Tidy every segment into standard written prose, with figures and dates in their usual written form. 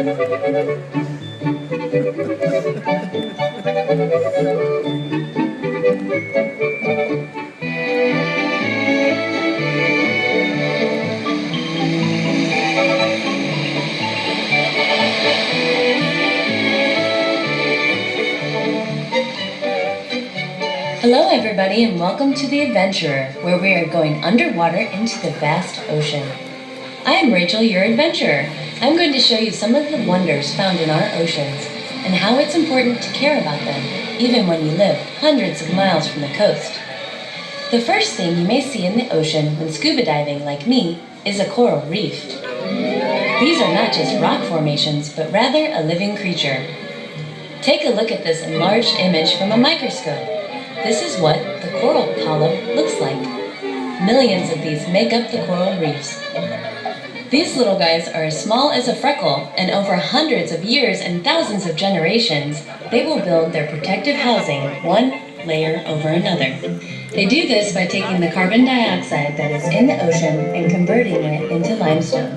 Hello everybody and welcome to The Adventurer, where we are going underwater into the vast ocean. I am Rachel, your adventurer. I'm going to show you some of the wonders found in our oceans and how it's important to care about them, even when you live hundreds of miles from the coast. The first thing you may see in the ocean when scuba diving like me is a coral reef. These are not just rock formations, but rather a living creature. Take a look at this enlarged image from a microscope. This is what the coral polyp looks like. Millions of these make up the coral reefs. These little guys are as small as a freckle, and over hundreds of years and thousands of generations, they will build their protective housing one layer over another. They do this by taking the carbon dioxide that is in the ocean and converting it into limestone.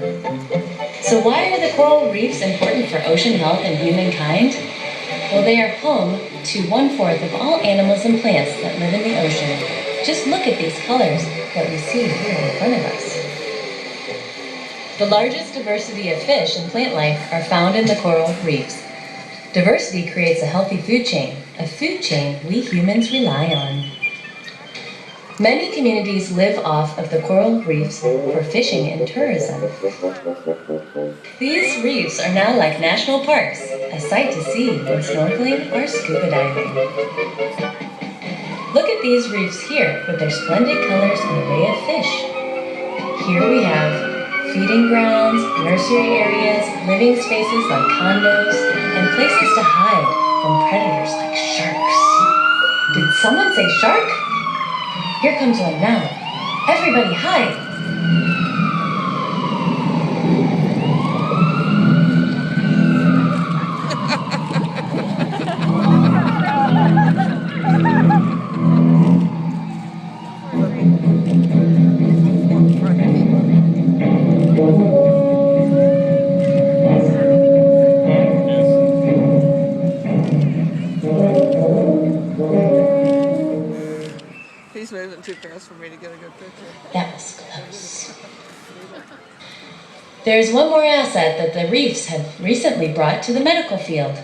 So why are the coral reefs important for ocean health and humankind? Well, they are home to 1/4 of all animals and plants that live in the ocean. Just look at these colors that we see here in front of us. The largest diversity of fish and plant life are found in the coral reefs. Diversity creates a healthy food chain, a food chain we humans rely on. Many communities live off of the coral reefs for fishing and tourism. These reefs are now like national parks, a sight to see when snorkeling or scuba diving. Look at these reefs here with their splendid colors and array of fish. Here we have feeding grounds, nursery areas, living spaces like condos, and places to hide from predators like sharks. Did someone say shark? Here comes one now. Everybody hide! He's moving too fast for me to get a good picture. That was close. There's one more asset that the reefs have recently brought to the medical field.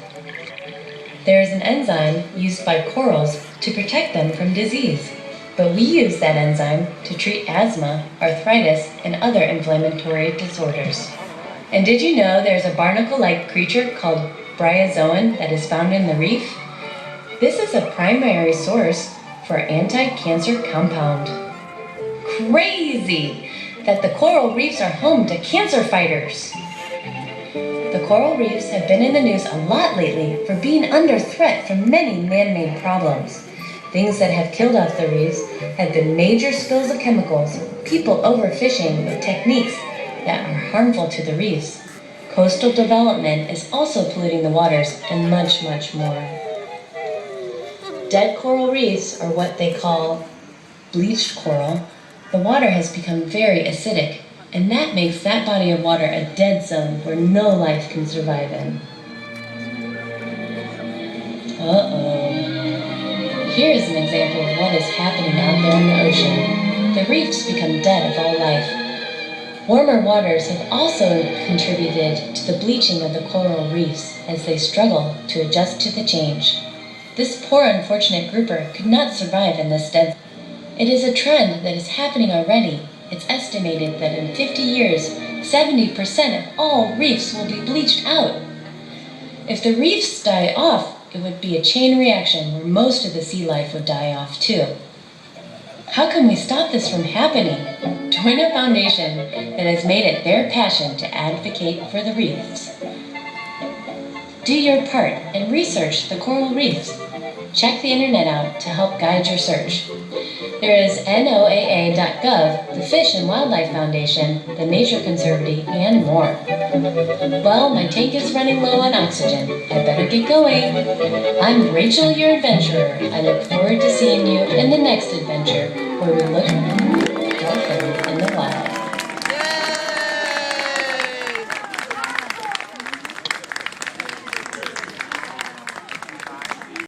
There is an enzyme used by corals to protect them from disease, but we use that enzyme to treat asthma, arthritis, and other inflammatory disorders. And did you know there's a barnacle-like creature called bryozoan that is found in the reef? This is a primary source for anti-cancer compound. Crazy that the coral reefs are home to cancer fighters. The coral reefs have been in the news a lot lately for being under threat from many man-made problems. Things that have killed off the reefs have been major spills of chemicals, people overfishing with techniques that are harmful to the reefs. Coastal development is also polluting the waters, and much, much more. Dead coral reefs are what they call bleached coral. The water has become very acidic, and that makes that body of water a dead zone where no life can survive in. Uh-oh. Here is an example of what is happening out there in the ocean. The reefs become dead of all life. Warmer waters have also contributed to the bleaching of the coral reefs as they struggle to adjust to the change. This poor unfortunate grouper could not survive in this dead. It is a trend that is happening already. It's estimated that in 50 years, 70% of all reefs will be bleached out. If the reefs die off, it would be a chain reaction where most of the sea life would die off too. How can we stop this from happening? Join a foundation that has made it their passion to advocate for the reefs. Do your part and research the coral reefs. Check the internet out to help guide your search. There is NOAA.gov, the Fish and Wildlife Foundation, the Nature Conservancy, and more. Well, my tank is running low on oxygen. I better get going. I'm Rachel, your adventurer. I look forward to seeing you in the next adventure, where we look